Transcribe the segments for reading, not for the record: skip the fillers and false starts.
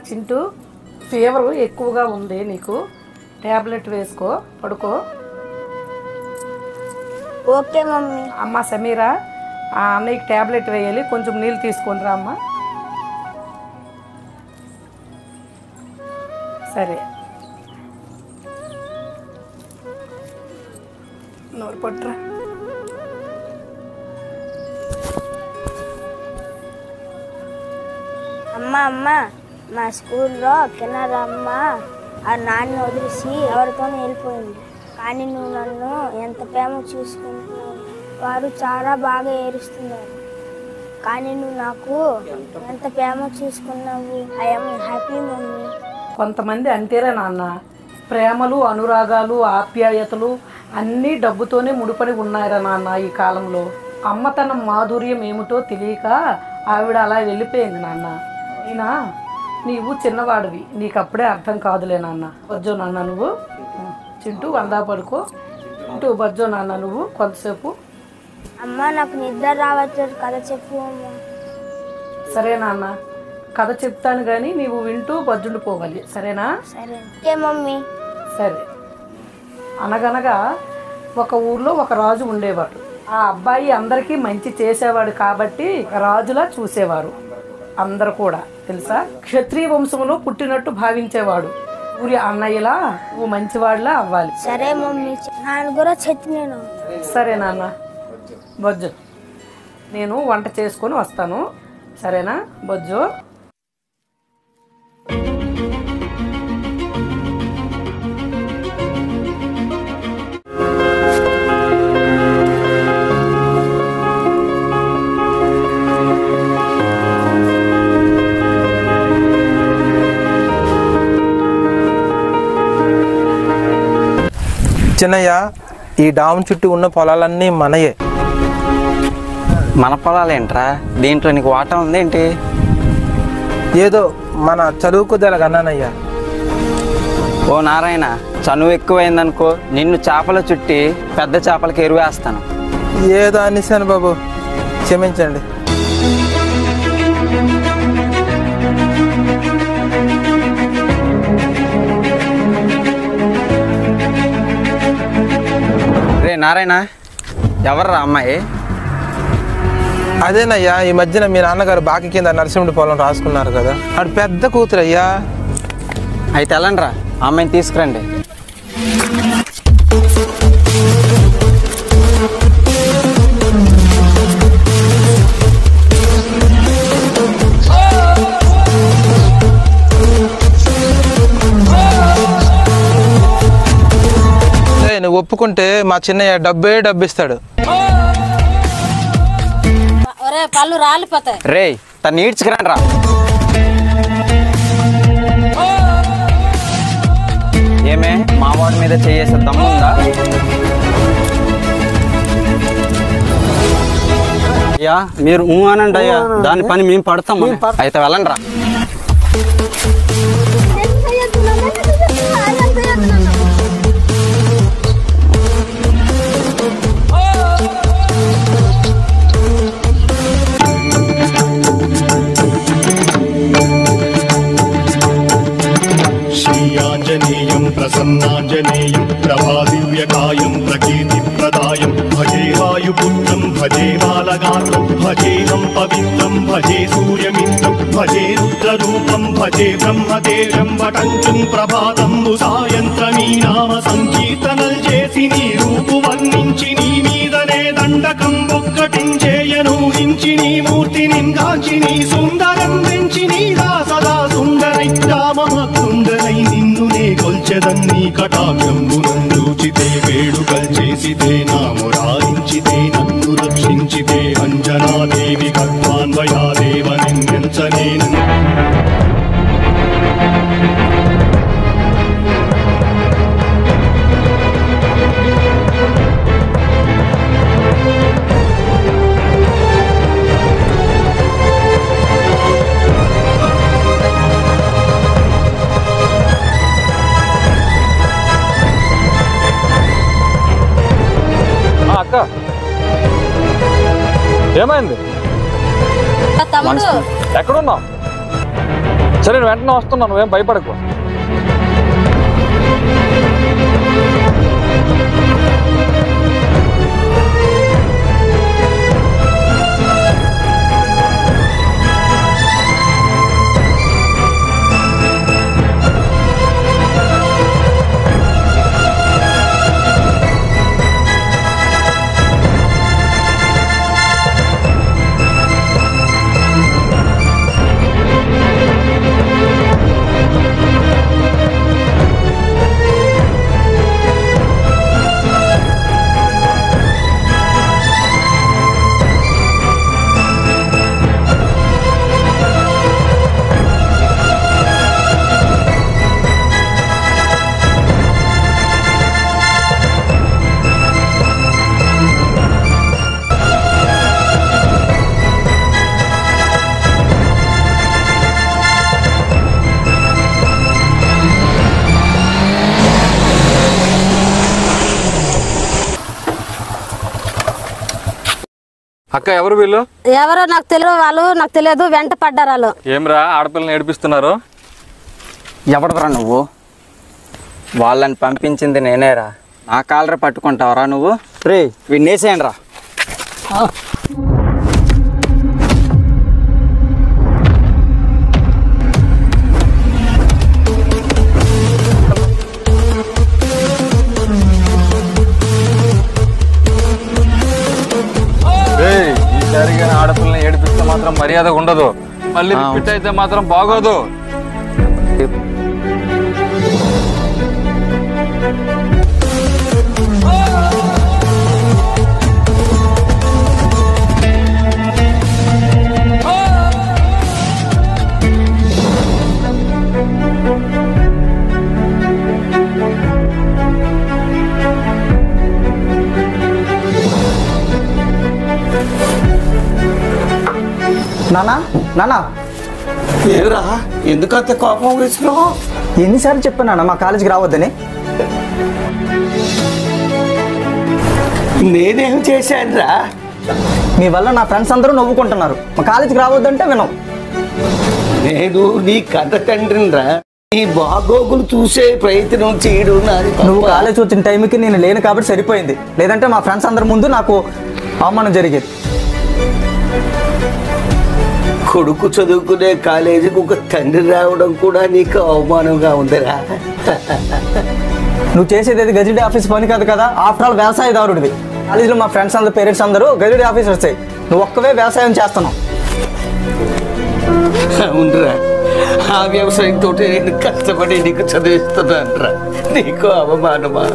Chintu fever ఎక్కువగా ఉంది, నీకు ట్యాబ్లెట్ వేసుకో, పడుకో. Okay mummy. అమ్మ సమీరా, ఆ అన్నయ్యకి ట్యాబ్లెట్ వేయాలి, కొంచెం నీళ్ళు తీసుకొని రా అమ్మ. సరే, నోరు పట్టురా. అమ్మ మా స్కూల్లో కిన్నరమ్మ ఆ నాన్న వదిలేసి ఎవరితో వెళ్ళిపోయింది. కానీ నువ్వు నన్ను ఎంత ప్రేమ చూసుకుంటున్నావు. వారు చాలా బాగా ఏడుస్తున్నారు, కానీ నువ్వు నాకు ఎంత ప్రేమ చూసుకున్నావు. I'm happy mummy. కొంతమంది అంతేరా నాన్న, ప్రేమలు అనురాగాలు ఆప్యాయతలు అన్నీ డబ్బుతోనే ముడిపడి ఉన్నాయిరా నాన్న. ఈ కాలంలో అమ్మతనం మాధుర్యం ఏమిటో తెలియక ఆవిడ అలా వెళ్ళిపోయింది నాన్న. అయినా నీవు చిన్నవాడివి, నీకు అప్పుడే అర్థం కాదులే నాన్న. బజ్జో నాన్న నువ్వు. చింటూ వందా పడుకో. చింటూ బజ్జో నాన్న నువ్వు కొంతసేపు. అమ్మ నాకు నిద్ర రావట్లేదు, కథ చెప్పు అమ్మ. సరే నాన్న, కథ చెప్తాను కానీ నీవు వింటూ బజ్జుండిపోవాలి, సరేనా? సరే. Okay mummy. సరే. అనగనగా ఒక ఊర్లో ఒక రాజు ఉండేవాడు. ఆ అబ్బాయి అందరికీ మంచి చేసేవాడు కాబట్టి రాజులా చూసేవారు అందరు కూడా, తెలుసా? క్షత్రియ వంశంలో పుట్టినట్టు భావించేవాడు. ఊరి అన్నయ్యలా నువ్వు మంచివాడిలా అవ్వాలి. సరే మమ్మీ. నాన్న కూడా నేను. సరే నాన్న, బొజ్జు. నేను వంట చేసుకొని వస్తాను, సరేనా బొజ్జు? చిన్నయ్య, ఈ డామ్ చుట్టూ ఉన్న పొలాలన్నీ మనయే. మన పొలాలేంట్రా? దీంట్లో నీకు వాటా ఉందేంటి? ఏదో మన చదువుకు దెలగన్నానయ్యా. ఓ నారాయణ, చనువు ఎక్కువైందనుకో నిన్ను చేపల చుట్టి పెద్ద చేపలకి ఎరువేస్తాను. ఏదో అనేసాను బాబు, క్షమించండి. రే నారాయణ, ఎవర్రా అమ్మాయి? అదేనయ్యా, ఈ మధ్యన మీ నాన్నగారు బాకి కింద నరసింహుడి పొలం రాసుకున్నారు కదా, ఆడు పెద్ద కూతురు అయ్యా. అయితే వెళ్ళండి రా, అమ్మాయిని తీసుకురండి. నువ్వు ఒప్పుకుంటే మా చిన్నయ్య డబ్బిస్తాడు. పళ్ళు రాలిపోతాయి. రే తను ఈడ్చుకురండి రా. ఏమే మావాడి మీద చేసే దమ్ముందా? అయ్యా మీరు అనండి అయ్యా, దాని పని మేము పడతాం. అయితే వెళ్ళండి రా. श्रीयाञ्जनेयं प्रसन्नाञ्जनेयं प्रभादिव्यकायं प्रकीर्तिप्रदायं भजे वायुपुत्रं भजे बालगात्रं भजेहं पवित्रं भजे सूर्यमित्रं भजे रुद्ररूपं भजे ब्रह्मदेवं वटञ्चं ప్రభాతం సాయంత్రమీ నామ సంకీర్తనల్ చేసి నీ రూపు వర్ణించి నీ మీదనే దండకం ఒక్కటించేయను హించి నీ మూర్తి నింగాంచి నీ సుందరం పెంచి నీ సదా సుందరై రామమకుందరై నిన్ను నే కొల్చెదన్నీ కటాక్షంబునందూచితే వేడుకల్ చేసితే నామురారించితే నన్ను రక్షించితే అంజనాదేవి కర్మాన్వయాదేవనించనేను. అక్క ఏమైంది? తమ్ముడు ఎక్కడున్నావు? సరే నేను వెంటనే వస్తున్నాను, నువ్వేం భయపడకు. అక్క ఎవరు వీళ్ళు? ఎవరో నాకు తెలియదు, వాళ్ళు నాకు తెలియదు, వెంట పడ్డారు వాళ్ళు. ఏమ్రా ఆడపిల్లని ఏడిపిస్తున్నారు? ఎవడరా నువ్వు? వాళ్ళని పంపించింది నేనేరా. నా కాలరే పట్టుకుంటావరా నువ్వు? రే వీడినేసేయండి రా. ఈసారి కానీ ఆడపిల్లని ఏడిపిస్తే మాత్రం మర్యాద ఉండదు, మళ్ళీ రిపీట్ అయితే మాత్రం బాగోదు. నానా నానా ఏరా ఎందుకంత కోపం వచ్చినావు? ఎన్నిసార్లు చెప్పాను మా కాలేజీకి రావద్దని? నేనేం చేశానురా? మీ వల్ల నా ఫ్రెండ్స్ అందరూ నవ్వుకుంటున్నారు. మా కాలేజీకి రావద్దంటే వినవు. నేను నీ కన్న తండ్రినిరా. నీ బాగోగులు చూసే ప్రయత్నం చేయడం నాది. నువ్వు కాలేజ్ వచ్చిన టైంకి నేను లేను కాబట్టి సరిపోయింది, లేదంటే మా ఫ్రెండ్స్ అందరి ముందు నాకు అవమానం జరిగేది. కొడుకు చదువుకునే కాలేజీకి ఒక తండ్రి రావడం కూడా నీకు అవమానంగా ఉందిరా. నువ్వు చేసేది అది గజిట్ ఆఫీస్ పని కాదు కదా, ఆఫ్టర్ ఆల్ వ్యవసాయదారుడివి. కాలేజీలో మా ఫ్రెండ్స్ అందరూ పేరెంట్స్ అందరూ గజిట్ ఆఫీసర్ వస్తాయి, నువ్వు ఒక్కవే వ్యవసాయం చేస్తున్నావు. అవునరా, ఆ వ్యవసాయంతో నేను కష్టపడి నీకు చదివిస్తున్నానరా. నీకు అవమానమా?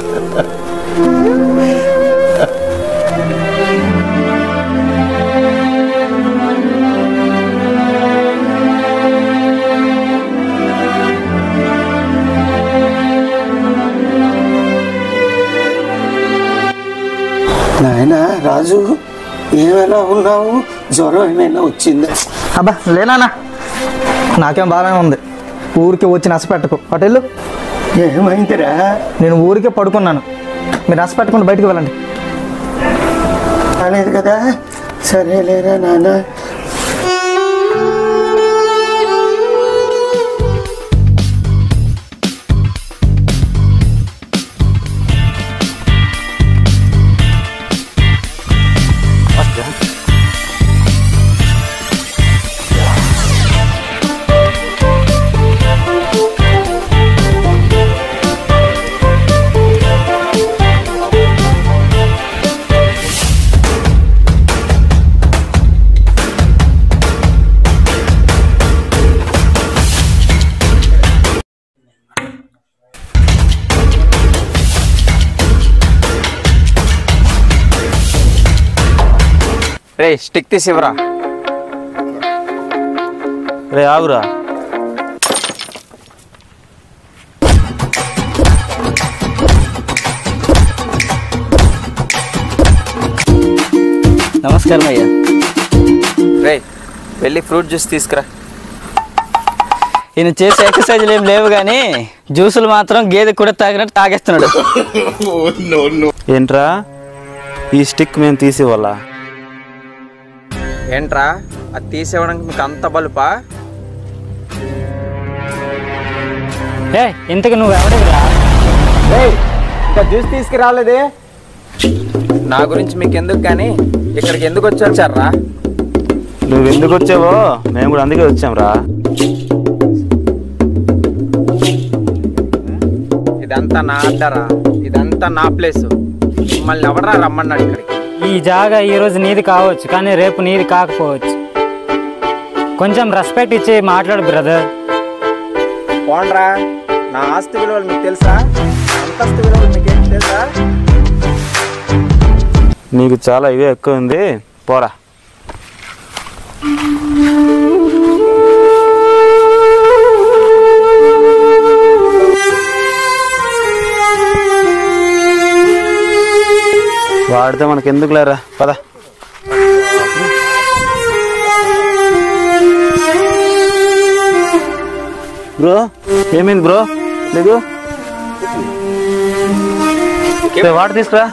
నాయనా రాజు, ఏమైనా ఉన్నావు? జ్వరం ఏమైనా వచ్చిందా? అబ్బా లేనా, నాకేం బాగానే ఉంది. ఊరికి వచ్చి నష్టపెట్టకు, అటెళ్ళు. ఏమైందిరా? నేను ఊరికే పడుకున్నాను, మీరు నష్టపెట్టకుండా బయటకు వెళ్ళండి. కాలేదు కదా, సరేలేరా నాన్న. రే స్టిక్ తీసివరా. రే ఆగురా. నమస్కారం అయ్యా. రే వెళ్ళి ఫ్రూట్ జ్యూస్ తీసుకురా. ఈయన చేసే ఎక్సర్సైజ్లు ఏం లేవు కానీ జ్యూసులు మాత్రం గేదె కూడా తాగినట్టు తాగేస్తున్నాడు. ఏంట్రా ఈ స్టిక్ మేము తీసివ్వాలా? ఏంట్రా అది తీసేవడానికి మీకు అంత బలుపా? ఇంతకు నువ్వు ఎవడిరా? ఇంకా జ్యూస్ తీసుకురాలేదే. నా గురించి మీకు ఎందుకు కానీ ఇక్కడికి ఎందుకు వచ్చారా? నువ్వు ఎందుకు వచ్చావో మేము కూడా అందుకే వచ్చాంరా. ఇదంతా నా అడ్డరా, ఇదంతా నా ప్లేస్. మిమ్మల్ని ఎవడరా రమ్మన్నాడు ఇక్కడికి? ఈ జాగా ఈరోజు నీది కావచ్చు, కానీ రేపు నీది కాకపోవచ్చు. కొంచెం రెస్పెక్ట్ ఇచ్చి మాట్లాడు బ్రదర్. పోండ్రా, నా ఆస్తి విలువలు మీకు తెలుసా? అంతస్తు విలువలు మీకేం తెలుసా? నీకు చాలా ఇవే ఎక్కువ ఉంది, పోరా. వాడితే మనకి ఎందుకు లేరా, పద. బ్రో ఏమైంది బ్రో? లేదు వాడు తీసుకురా.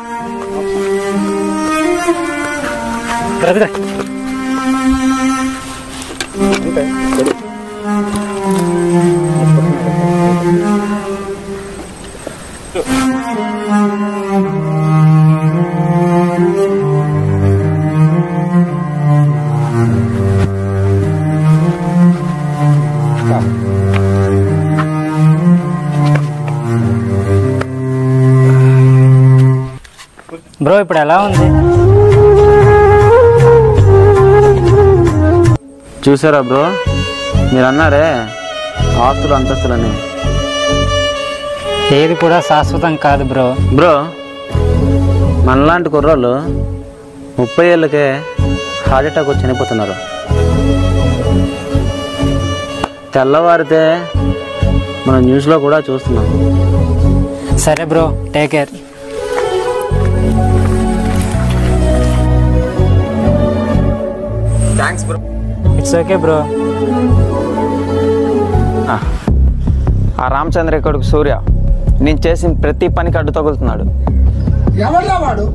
బ్రో ఇప్పుడు ఎలా ఉంది? చూసారా బ్రో, మీరు అన్నారే ఆస్తులు అంతస్తులని, ఏది కూడా శాశ్వతం కాదు బ్రో. బ్రో మనలాంటి కుర్రాళ్ళు 30 ఏళ్ళకే హార్ట్ అటాక్ వచ్చి చనిపోతున్నారు. తెల్లవారితే మనం న్యూస్లో కూడా చూస్తున్నాం. సరే bro, take care. Thanks bro. It's okay bro. ఆ రామచంద్ర కొడుకు సూర్య నేను చేసిన ప్రతి పనికి అడ్డు తగులుతున్నాడు. ఎవడ్రా వాడు?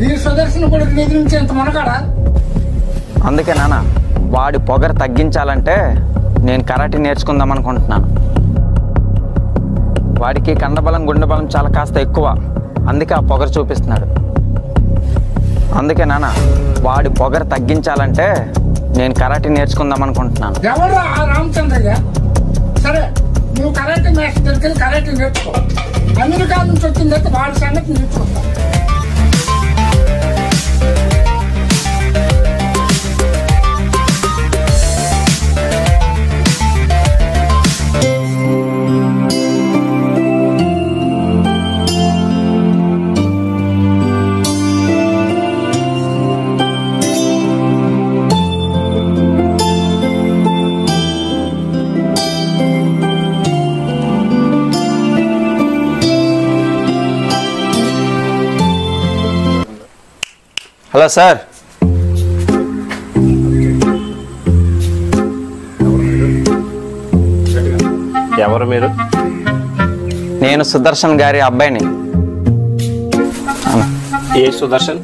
ఈ సుదర్శన కొడుకు ఎదిరించి ఎంత మనకాడా? అందుకే నాన్న వాడి పొగరు తగ్గించాలంటే నేను కరాటే నేర్చుకుందాం అనుకుంటున్నాను. వాడికి కండబలం గుండెబలం చాలా కాస్త ఎక్కువ, అందుకే ఆ పొగరు చూపిస్తున్నాడు. అందుకే నాన్న వాడి పొగరు తగ్గించాలంటే నేను కరాటే నేర్చుకుందాం అనుకుంటున్నాను. ఎవడ్రా ఆ రామచంద్రయ్య? సరే, నువ్వు కరాటే మాస్టర్ దగ్గరికి కరాటే నేర్చుకో. అమెరికా నుంచి వచ్చిందైతే వాడి సంగతి నేర్చుకుంటా. Hello sir. ఎవరు మీరు? నేను సుదర్శన్ గారి అబ్బాయిని. ఏ సుదర్శన్?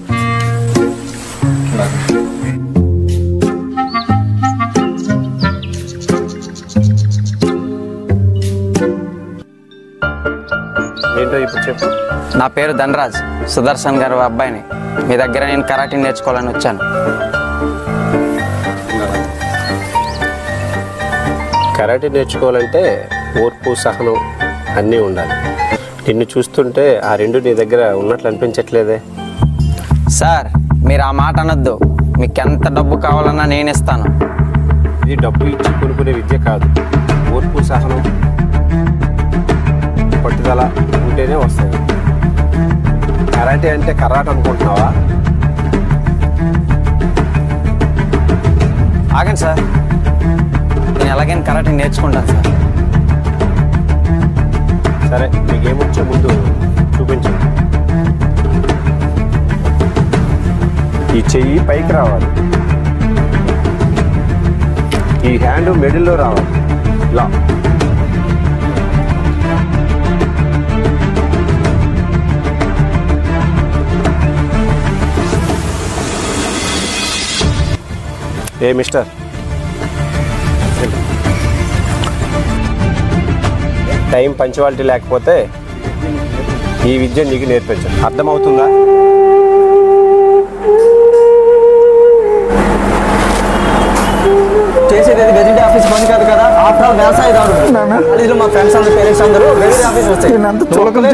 ఏంటో ఇప్పుడు చెప్పు. నా పేరు ధనరాజ్, సుదర్శన్ గారి అబ్బాయిని. మీ దగ్గర నేను కరాటే నేర్చుకోవాలని వచ్చాను. కరాటే నేర్చుకోవాలంటే ఓర్పు, సహనం అన్నీ ఉండాలి. నిన్ను చూస్తుంటే ఆ రెండు నీ దగ్గర ఉన్నట్లు అనిపించట్లేదే. సార్ మీరు ఆ మాట అనొద్దు. మీకు ఎంత డబ్బు కావాలన్నా నేను ఇస్తాను. ఇది డబ్బు ఇచ్చి కొనుక్కునే విద్య కాదు. ఓర్పు, సహనం, పట్టుదల ఉంటేనే వస్తాయి. కరాటే అంటే కరాటే అనుకుంటున్నావా? ఆగండి సార్, నేను ఎలాగైనా కరాటే నేర్చుకుంటాను సార్. సరే, మీకేమొచ్చే ముందు చూపించండి. ఈ చెయ్యి పైకి రావాలి, ఈ హ్యాండ్ మిడిల్లో రావాలి, ఇలా. ఏ మిస్టర్, టైం పంచువాలిటీ లేకపోతే ఈ విద్య నీకు నేర్పించు. అర్థమవుతుందా? చేసేది గెజిట్ ఆఫీస్ పని కాదు కదా, ఆఫ్టర్ ఆల్ వ్యవసాయదారుడు. కాలేజీలో మా ఫ్రెండ్స్ అందరూ పేరెంట్స్ అందరూ గెజిట్ ఆఫీస్ వచ్చాయి.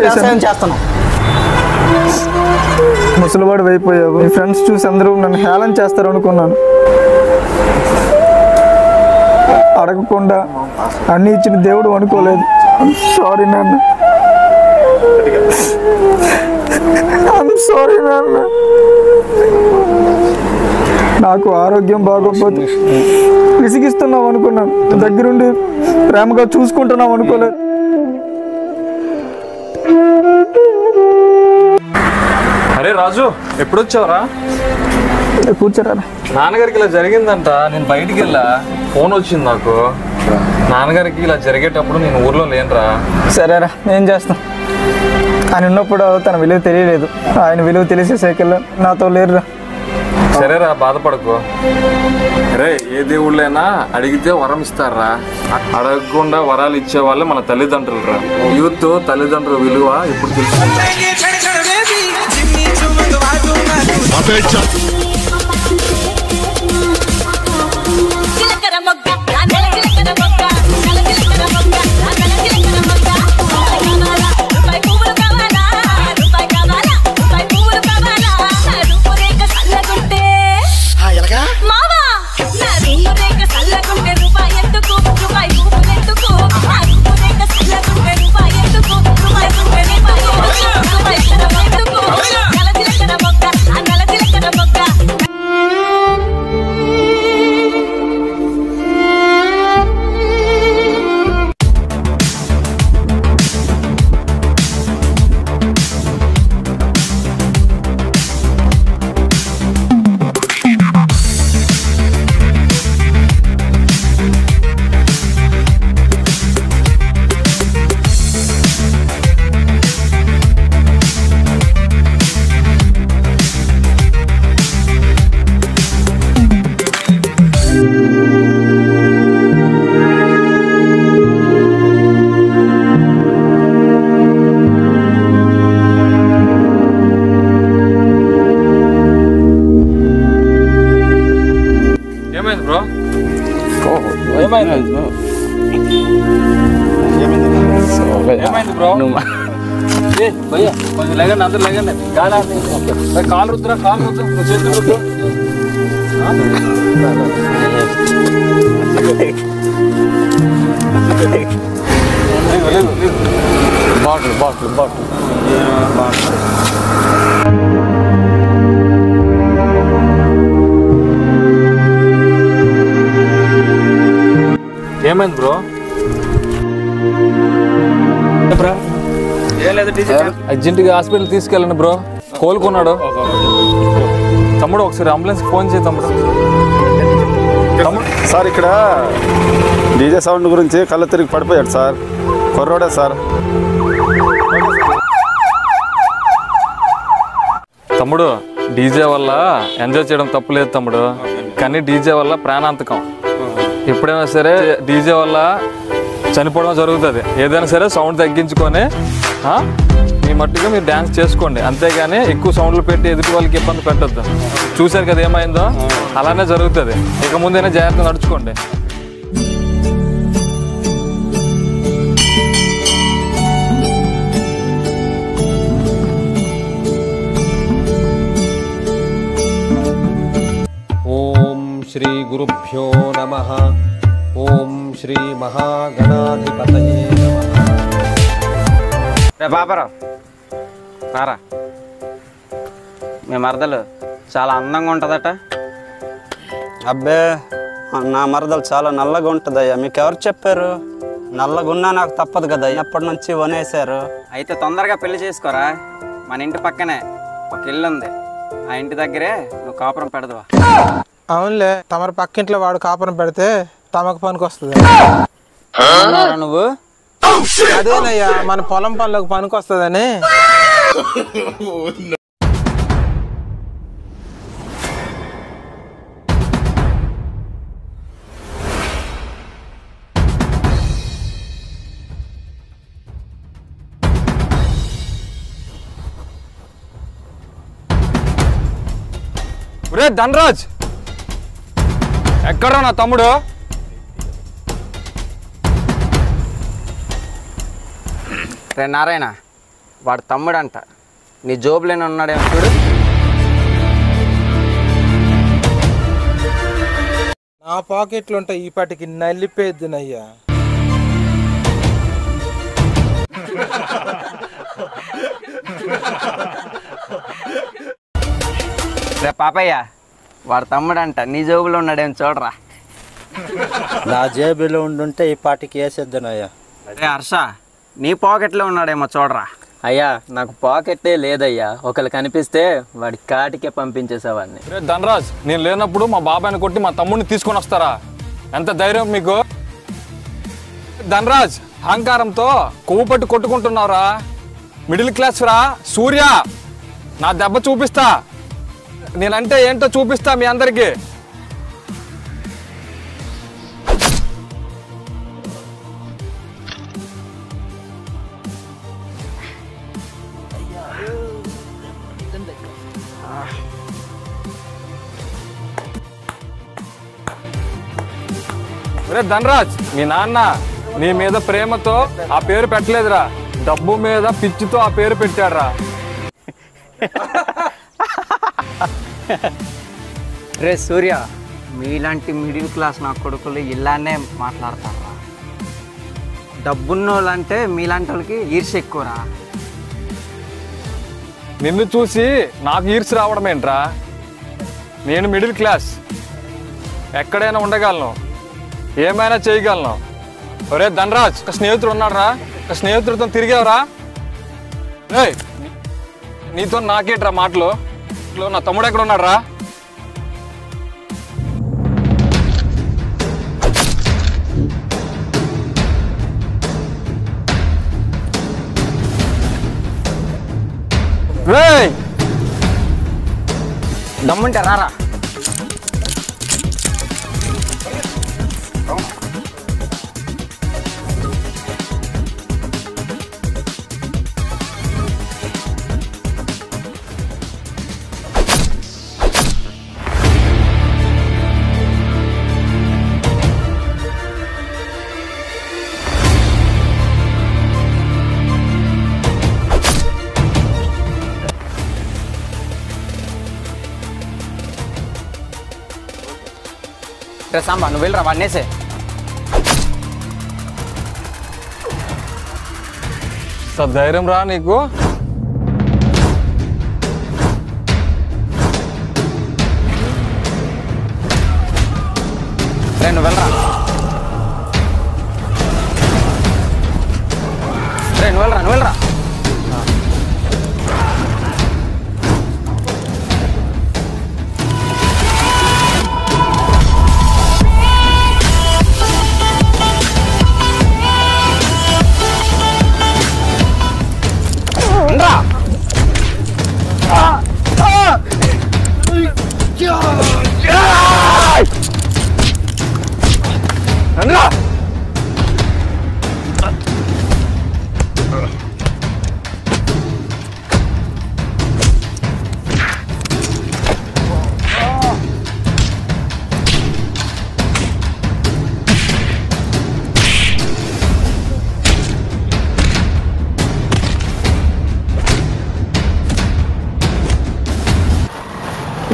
వ్యవసాయం చేస్తున్నాం. ముసలివాడు అయిపోయావు. మీ ఫ్రెండ్స్ చూసి అందరూ నన్ను హేళన చేస్తారు అనుకున్నాను. అడగకుండా అన్ని ఇచ్చిన దేవుడు అనుకోలేదు. సారీ నాన్న, సారీ నాన్న. నాకు ఆరోగ్యం బాగోకపోతే విసిగిస్తున్నావు అనుకున్నాను. దగ్గరుండి ప్రేమగా చూసుకుంటున్నావు అనుకోలేదు. అరే రాజు, ఎప్పుడు వచ్చావురా? కూర్చోరా. నాన్నగారికి ఇలా జరిగిందంట. నేను బయటికి వెళ్ళా, ఫోన్ వచ్చింది నాకు. నాన్నగారికి ఇలా జరిగేటప్పుడు నేను ఊర్లో లేనురా. సరేరా, ఏం చేస్తాం. ఆయన ఉన్నప్పుడు తన విలువ తెలియలేదు. ఆయన విలువ తెలిసే సైకిల్లో నాతో లేరురా. సరేరా, బాధపడకు. అరే, ఏ దేవుళ్ళైనా అడిగితే వరం ఇస్తారా? అడగకుండా వరాలు ఇచ్చే వాళ్ళే మన తల్లిదండ్రులు రా. యూత్ తల్లిదండ్రుల విలువ ఇప్పుడు తెలుసుకుంటారు. ఏమైంది బ్రో? కొంచెం లేకండి, అందరు లేకండి. కాలు రుద్దురా, కాలు రుద్దు, చేతులు రుద్దు. బాటిల్ బాటిల్ బాటిల్ ఏమైంది బ్రో? అర్జెంటుగా హాస్పిటల్ తీసుకెళ్ళండి బ్రో, కోలుకున్నాడు. తమ్ముడు ఒకసారి అంబులెన్స్ ఫోన్ చేయి తమ్ముడు. సార్ ఇక్కడ డీజే సౌండ్ గురించి కళ్ళు తిరిగి పడిపోయాడు సార్. కుర్రోడే సార్. తమ్ముడు, డీజే వల్ల ఎంజాయ్ చేయడం తప్పులేదు తమ్ముడు, కానీ డీజే వల్ల ప్రాణాంతకం. ఎప్పుడైనా సరే డీజే వల్ల చనిపోవడం జరుగుతుంది. ఏదైనా సరే సౌండ్ తగ్గించుకొని మీ మట్టుగా మీరు డ్యాన్స్ చేసుకోండి, అంతేగాని ఎక్కువ సౌండ్లు పెట్టి ఎదుటి వాళ్ళకి ఇబ్బంది పెట్టద్దు. చూశారు కదా ఏమైందో, అలానే జరుగుతుంది. ఇక ముందైనా జాగ్రత్తగా నడుచుకోండి. ఓం శ్రీ గురుభ్యో నమః. ఓం శ్రీ మహాగణాధిపతయే నమః. రే బాబారావు, రారా. మీ మరదలు చాలా అందంగా ఉంటుందట. అబ్బే, నా మరదలు చాలా నల్లగా ఉంటుందయ్యా. మీకు ఎవరు చెప్పారు? నల్లగున్నా నాకు తప్పదు కదా, ఎప్పటి నుంచి వనేశారు. అయితే తొందరగా పెళ్లి చేసుకోరా. మన ఇంటి పక్కనే ఒక ఇల్లు ఉంది, ఆ ఇంటి దగ్గరే నువ్వు కాపురం పెడదువా. అవునులే, తమరి పక్కింట్లో వాడు కాపురం పెడితే తమకు పనికి వస్తుంది. నువ్వు అదేనయ్యా, మన పొలం పనులకు పనికి వస్తుందని. ఒరే ధనరాజ్, ఎక్కడా నా తమ్ముడు? రే నారాయణ, వాడు తమ్ముడంట. నీ జోబులోనే ఉన్నాడేమో చూడు. నా పాకెట్లు ఉంటాయి ఈ పాటికి నలిపేద్దునయ్యా. రే పాపయ్య, వాడు తమ్ముడంట. నీ జోబులో ఉన్నాడేమో చూడరా. నా జేబులో ఉండుంటే ఈ పాటికి వేసేద్దునయ్యా. రే హర్ష, నీ పాకెట్లో ఉన్నాడేమో చూడరా. అయ్యా నాకు పాకెట్టే లేదయ్యా, ఒకళ్ళు కనిపిస్తే వాడి కాటికే పంపించేసేవాడిని. రే ధనరాజ్, నేను లేనప్పుడు మా బాబాయ్ని కొట్టి మా తమ్ముడిని తీసుకొని వస్తారా? ఎంత ధైర్యం మీకు? ధనరాజ్, అహంకారంతో కొవ్వు పట్టి కొట్టుకుంటున్నావురా. మిడిల్ క్లాస్ రా సూర్య. నా దెబ్బ చూపిస్తా, నేనంటే ఏంటో చూపిస్తా మీ అందరికీ. రే ధనరాజ్, మీ నాన్న నీ మీద ప్రేమతో ఆ పేరు పెట్టలేదురా, డబ్బు మీద పిచ్చితో ఆ పేరు పెట్టాడురా. రే సూర్య, మీలాంటి మిడిల్ క్లాస్ నా కొడుకులు ఇలానే మాట్లాడతారా? డబ్బున్నోళ్ళంటే మీలాంటి వాళ్ళకి ఈర్ష్య ఎక్కువరా. నిన్ను చూసి నాకు ఈర్ష్య రావడం ఏంట్రా? నేను మిడిల్ క్లాస్, ఎక్కడైనా ఉండగలను, ఏమైనా చేయగలను. ఒరే ధనరాజ్, ఒక స్నేహితుడు ఉన్నాడురా, ఒక స్నేహితుడితో తిరిగావురా. నీతో నాకేంట్రా మాటలు? నా తమ్ముడు ఎక్కడ ఉన్నాడు రా? దమ్ముంటే రారా. సాంబా, నువ్వు వెళ్ళరా, వాడినేసే. ధైర్యం రా నీకు? నువ్వు వెళ్ళరా. నువ్వు వెళ్ళరా.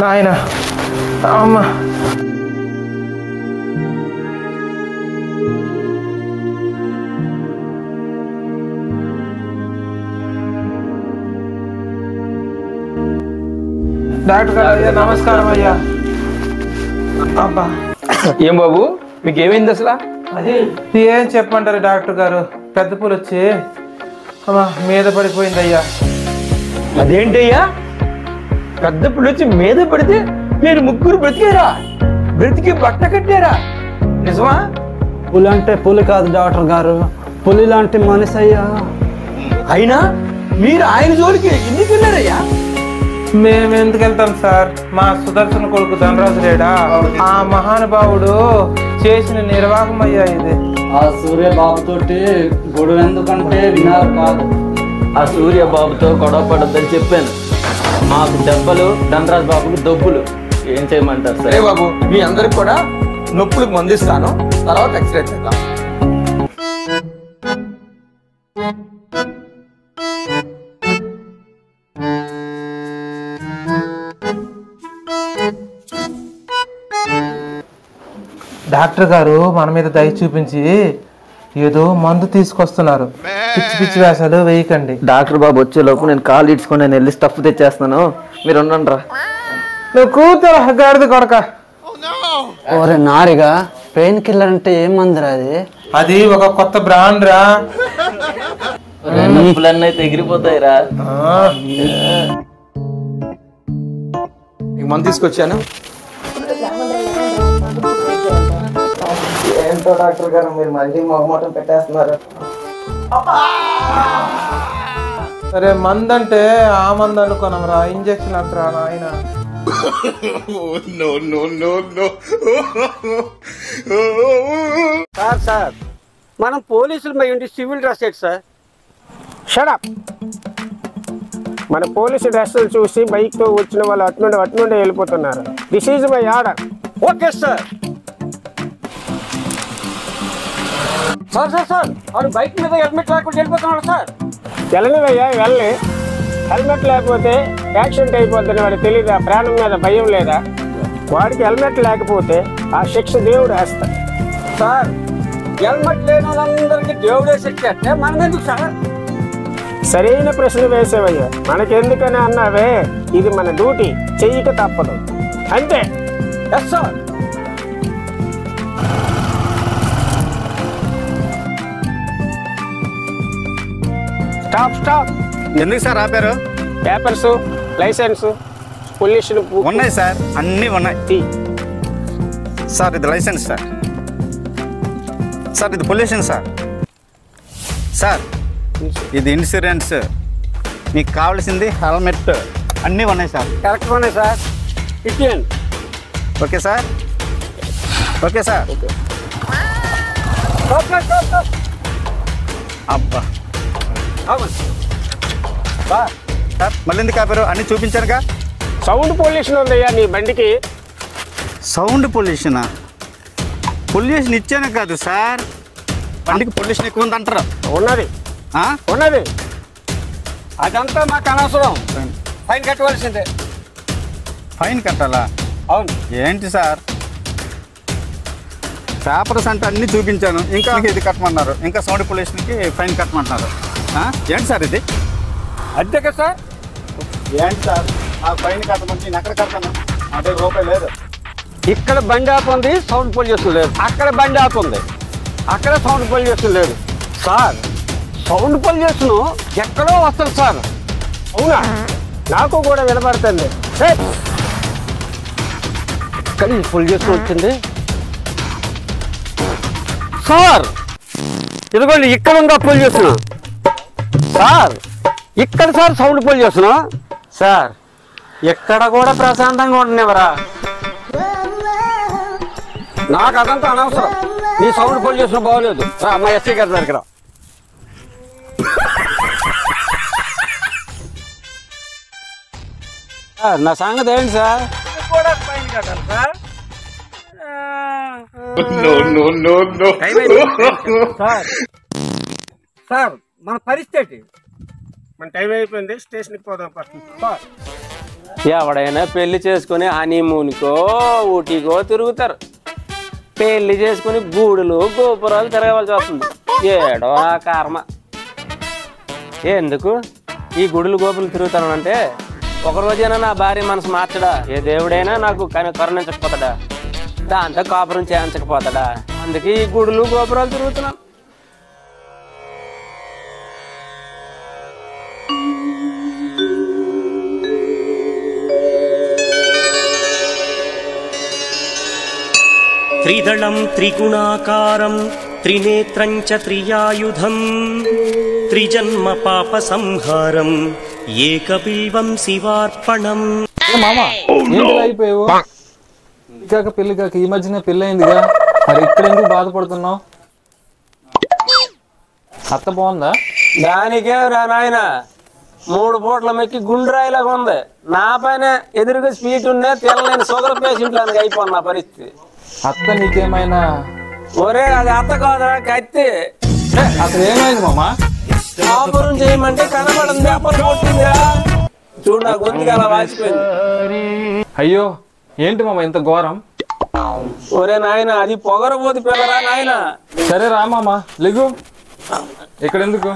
నాయనా, అమ్మా. డాక్టర్ గారు, అయ్యా నమస్కారం అయ్యా. అబ్బా, ఏం బాబు, మీకు ఏమైంది అసలు? ఏం చెప్పమంటారు డాక్టర్ గారు, పెద్ద పూలు వచ్చి అమ్మా మీద పడిపోయింది అయ్యా. అదేంటయ్యా, పెద్ద పులి వచ్చి మీద పడితే మీరు ముగ్గురు బ్రతికారా? బ్రతికి బట్ట కట్టారా? నిజమా? పులి అంటే పులి కాదు డాక్టర్ గారు, పులి లాంటి మనిషి అయ్యా. అయినా మీరు ఆయన జోలికి ఎందుకు వెళ్ళారయ్యా? మేము ఎందుకు వెళ్తాం సార్, మా సుదర్శన కొడుకు ధనరాజు లేడా, ఆ మహానుభావుడు చేసిన నిర్వాహం అయ్యా ఇది. ఆ సూర్యబాబుతోటి గొడవ ఎందుకంటే వినారు కాదు. ఆ సూర్య బాబుతో గొడవ పడద్దని చెప్పాను. మాకు దెబ్బలు, ధనరాజ్ బాబుకు దొబ్బులు. ఏం చేయమంటారు సరే బాబు, మీ అందరికి కూడా నొప్పులకు మందిస్తాను, తర్వాత ఎక్స్రే చేద్దాం. డాక్టర్ గారు మన మీద దయ చూపించి ఏదో మందు తీసుకొస్తున్నారు. పిచ్చి పిచ్చి వేషాలు వేయకండి. డాక్టర్ బాబు వచ్చే లోపు నేను కాలు ఇడ్చుకొని నేను వెళ్ళి స్టఫ్ తెచ్చేస్తాను, మీరు ఉండండి రా. నువ్వు కూతురు గాడిద కొడక. ఓరే నారిగా, పెయిన్ కిల్లర్ అంటే ఏం మందురా అది? అది ఒక కొత్త బ్రాండ్ రా. నొప్పులన్నీ అయితే ఎగిరిపోతాయిరా. మందు తీసుకొచ్చాను. ఏంటో డాక్టర్ గారు మీరు మళ్ళీ మొహమాటం పెట్టేస్తున్నారు. సరే మందంటే ఆ మందు అనుకోనరా, ఇంజక్షన్ అంటారా నాయన. సార్ మనం పోలీసులు మై ఉండి సివిల్ డ్రెస్ ఏంటి సార్? షడప్. మన పోలీసు డ్రెస్సులు చూసి బైక్తో వచ్చిన వాళ్ళు అటు నుండి వెళ్ళిపోతున్నారు. This is my order. Okay sir. Sir వాడు బైక్ మీద హెల్మెట్ లేకుండా వెళ్ళిపోతున్నాడు సార్. వెళ్ళనివయ్యా, వెళ్ళి. హెల్మెట్ లేకపోతే యాక్సిడెంట్ అయిపోద్దని వాడికి తెలీదా? ప్రాణం మీద భయం లేదా? వాడికి హెల్మెట్ లేకపోతే ఆ శిక్ష దేవుడు వేస్తాడు. సార్ హెల్మెట్ లేని వాళ్ళందరికీ దేవుడే శిక్ష అంటే మనం ఎందుకు సార్? సరైన ప్రశ్న వేసేవయ్యా. మనకెందుకని అన్నావే, ఇది మన డ్యూటీ, చెయ్యక తప్పదు అంతే. Yes sir. స్టాప్. ఎందుకు సార్ ఆపారు? పేపర్స్, లైసెన్స్, పొల్యూషన్ ఉన్నాయి సార్, అన్నీ ఉన్నాయి సార్. ఇది లైసెన్స్ సార్. సార్ ఇది పొల్యూషన్ సార్. సార్ ఇది ఇన్సూరెన్స్, మీకు కావాల్సింది హెల్మెట్, అన్నీ ఉన్నాయి సార్. కరెక్ట్గా ఉన్నాయి సార్. ఇచ్చేయండి. Okay sir. Okay sir. అబ్బా సార్, మళ్ళీ ఎందుకు ఆపారు? అన్నీ చూపించారుగా. సౌండ్ పొల్యూషన్ ఉందయ్యా నీ బండికి. సౌండ్ పొల్యూషనా? పొల్యూషన్ ఇచ్చానే కాదు సార్, బండికి పొల్యూషన్ ఎక్కువ ఉంది అంటారు. ఉన్నది. అదంతా మాకు అనవసరం. ఫైన్ కట్టవలసిందే. ఫైన్ కట్టాలా? అవును. ఏంటి సార్, పేపర్స్ అంటే అన్నీ చూపించాను, ఇంకా ఇది కట్టమన్నారు, ఇంకా సౌండ్ పొల్యూషన్కి ఫైన్ కట్టమంటున్నారు. ఏంటి సార్ ఇది? అంతే కదా సార్. ఏంటి సార్, ఆ ఫైన్ కట్టమంటే నేను ఎక్కడ కట్టాను? అదే రూపాయి లేదు. ఇక్కడ బండి ఆపుంది, సౌండ్ పొల్యూషన్ లేదు. అక్కడ బండి ఆపుంది, అక్కడ సౌండ్ పొల్యూషన్ లేదు. సార్ సౌండ్ పొల్యూషన్ ఎక్కడో వస్తుంది సార్. అవునా? నాకు కూడా వినపడుతుంది. ఇక్కడ పొల్యూషన్ వచ్చింది సార్. ఇదిగోండి ఇక్కడ ఉందా పొల్యూషన్ సార్. ఇక్కడ సార్ సౌండ్ పొల్యూషన్ సార్. ఎక్కడ కూడా ప్రశాంతంగా ఉండనివరా. నాకు అదంతా అనవసరం. నీ సౌండ్ పొల్యూషన్ బాగోలేదు. మా ఎస్ఐ గారి దగ్గర నా సంగతి ఏంటి సార్? సార్ మన పరిస్థితి మన టైం అయిపోయింది, స్టేషన్కి పోదాం. ఎవడైనా పెళ్లి చేసుకుని హనీమూన్కో ఊటీకో తిరుగుతారు. పెళ్లి చేసుకుని గూడులు గోపురాలు తిరగవలసి వస్తుంది. ఏడో నా కర్మ. ఎందుకు ఈ గుడులు గోపులు తిరుగుతానంటే, ఒకరోజైనా నా భార్య మనసు మార్చడా? ఏ దేవుడైనా నాకు కరుణించకపోతాడా? దాంతో కాపురం చేయించకపోతాడా? అందుకే ఈ గుడులు గోపురాలు తిరుగుతున్నాను. త్రిదళం త్రిగుణాకారం త్రినేత్రం చ త్రియాయుధం త్రిజన్మ పాప సంహారం ఏకబిల్వం శివార్పణం. అయిపోయావు కాక పెళ్లి కాక ఈ మధ్యన పెళ్లి అయిందిగా, మరి ఇక్కడ ఎందుకు బాధపడుతున్నావు? అత్త బాగుందా? దానికే రా నాయన, 3 పూట్ల మెక్కి గుండ్రాయిలాగా ఉంది. నా పైన ఎదురుగా స్పీడ్ ఉన్నా తెల్లలేని షుగర్ పేషెంట్ లాగా అయిపోయింది నా పరిస్థితి. అత్త నీకేమైనా? ఒరే అది అత్త కాదురా, కత్తి. అసలు ఏమైంది మామ? ఆపరం చేయమంటే కనబడింది, అప్పలు కొట్టిందిరా. చూడు నా గొంతుకి అలా వాసిపోయింది. అయ్యో ఏంటి మామ ఇంత ఘోరం? ఒరే నాయన అది పొగరబోతి పిల్లరా నాయన. సరే రా మామ లెగు. ఇక్కడ ఎందుకు?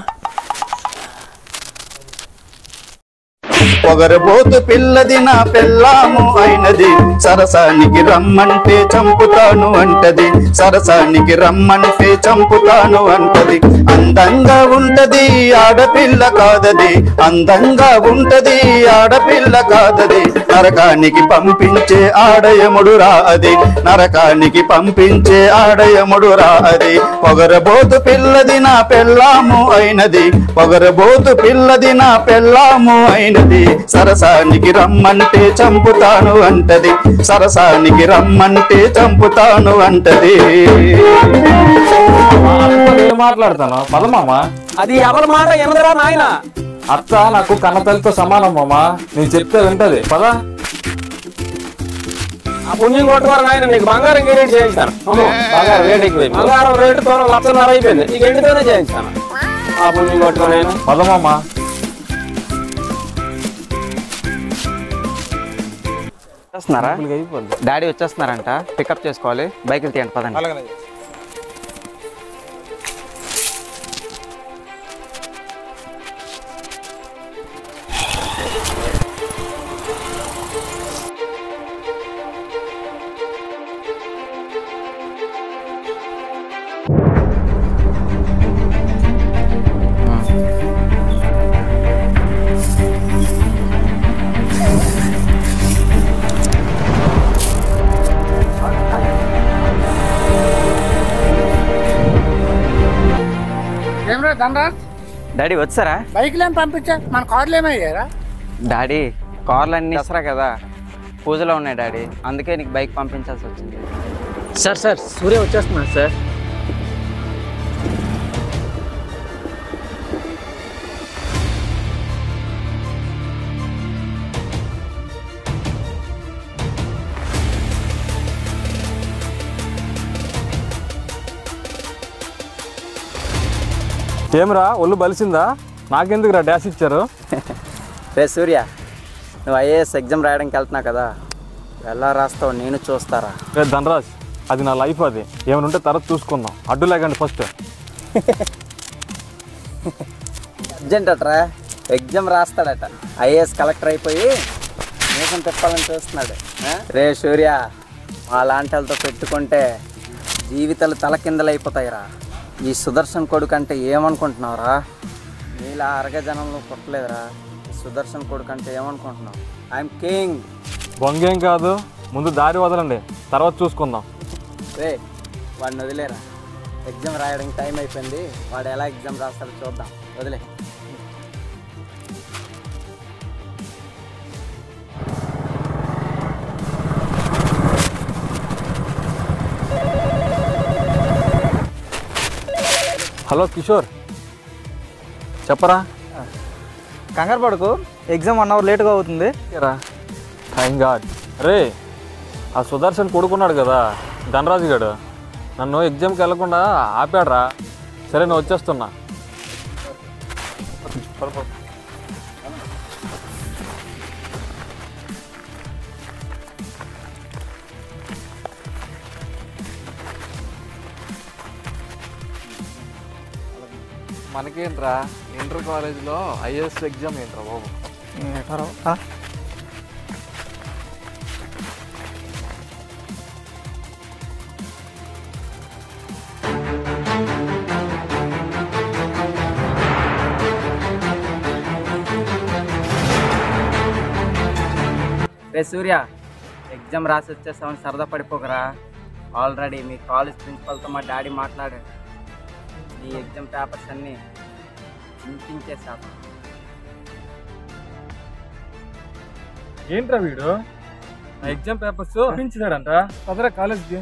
పొగరబోతు పిల్లది నా పెళ్ళాము అయినది, సరసానికి రమ్మంటే చంపుతాను అంటది, సరసానికి రమ్మంటే చంపుతాను అంటది. అందంగా ఉంటది ఆడపిల్ల కాదది, అందంగా ఉంటది ఆడపిల్ల కాదది. నరకానికి పంపించే ఆడయముడు రా అది, నరకానికి పంపించే ఆడయముడు రా అది. పొగరబోతు పిల్లది నా పెళ్ళాము అయినది, పొగరబోతు పిల్లది నా పెళ్ళాము అయినది, సరసానికి రమ్మంటే చంపుతాను అంటది, సరసానికి రమ్మంటే చంపుతాను అంటది. మాట్లాడతాను పద మామ. అది ఎవరి మాట ఎనదరా నాయన. అత్త నాకు కన్నతల్లితో సమానం మామ, నేను చెప్తే వింటది పద. ఆ పుణ్యం కొట్టుకోరు నాయన, నీకు బంగారం గిరేట్ చేయించాను. బంగారం రేటు ఎక్కువ, బంగారం రేటుతో 1,50,000 అయిపోయింది, నీకు ఎండితోనే చేయించాను. ఆ పుణ్యం కొట్టుకో నాయన పద మామ. వచ్చేస్తున్నారా? డాడీ వచ్చేస్తున్నారంట, పికప్ చేసుకోవాలి. బైకులు తీయండి పదండి. ఏమరా ధనరాజ్, డాడీ వచ్చారా? బైక్లు ఏం పంపించా, మన కార్లు ఏమయ్యారా? డాడీ కార్లన్నీ దసరా కదా, పూజలో ఉన్నాయి డాడీ, అందుకే నీకు బైక్ పంపించాల్సి వచ్చింది. సార్ సూర్య వచ్చేస్తున్నాడు సార్. ఏమరా ఒళ్ళు బలిసిందా? నాకెందుకు రా డాష్ ఇచ్చారు? రే సూర్య, నువ్వు ఐఏఎస్ ఎగ్జామ్ రాయడానికి వెళ్తున్నావు కదా, ఎలా రాస్తావు నేను చూస్తారా? రే ధనరాజ్, అది నా లైఫ్, అది ఏమైనా ఉంటే తర్వాత చూసుకుందాం, అడ్డు లేకండి ఫస్ట్. అర్జెంట్ అట్రా, ఎగ్జామ్ రాస్తాడట, ఐఏఎస్ కలెక్టర్ అయిపోయి దేశం తిప్పాలని చూస్తున్నాడు. రే సూర్య, మా లాంటి వాళ్ళతో పెట్టుకుంటే జీవితాలు తలకిందలైపోతాయిరా. ఈ సుదర్శన్ కొడుకు అంటే ఏమనుకుంటున్నావురా? నీలా అరగజనంలో పుట్టలేదురా. ఈ సుదర్శన్ కొడుకు అంటే ఏమనుకుంటున్నావు? I'm king. బొంగేం కాదు, ముందు దారి వదలండి, తర్వాత చూసుకుందాం. రే వాడిని వదిలేరా, ఎగ్జామ్ రాయడానికి టైం అయిపోయింది, వాడు ఎలా ఎగ్జామ్ రాస్తాడో చూద్దాం, వదిలే. హలో కిషోర్, చెప్పరా. కంగారు పడకు, ఎగ్జామ్ 1 అవర్ లేట్గా అవుతుంది. Thank God. రే ఆ సుదర్శన్ కొడుకున్నాడు కదా ధనరాజు గారు, నన్ను ఎగ్జామ్కి వెళ్ళకుండా ఆపాడరా. సరే నేను వచ్చేస్తున్నా. మనకేంట్రా ఇంటర్ కాలేజ్లో ఐఏఎస్ ఎగ్జామ్ ఏంట్రా బాబు? రే సూర్య, ఎగ్జామ్ రాసి వచ్చేసామని సరదా పడిపోకరా. ఆల్రెడీ మీ కాలేజ్ ప్రిన్సిపల్తో మా డాడీ మాట్లాడాడు, ఈ ఎగ్జామ్ పేపర్స్ అన్నీ ఇంటించేసాను. ఏంట్రా వీడు నా ఎగ్జామ్ పేపర్స్ పెంచినాడంట. పదరా కాలేజ్కి.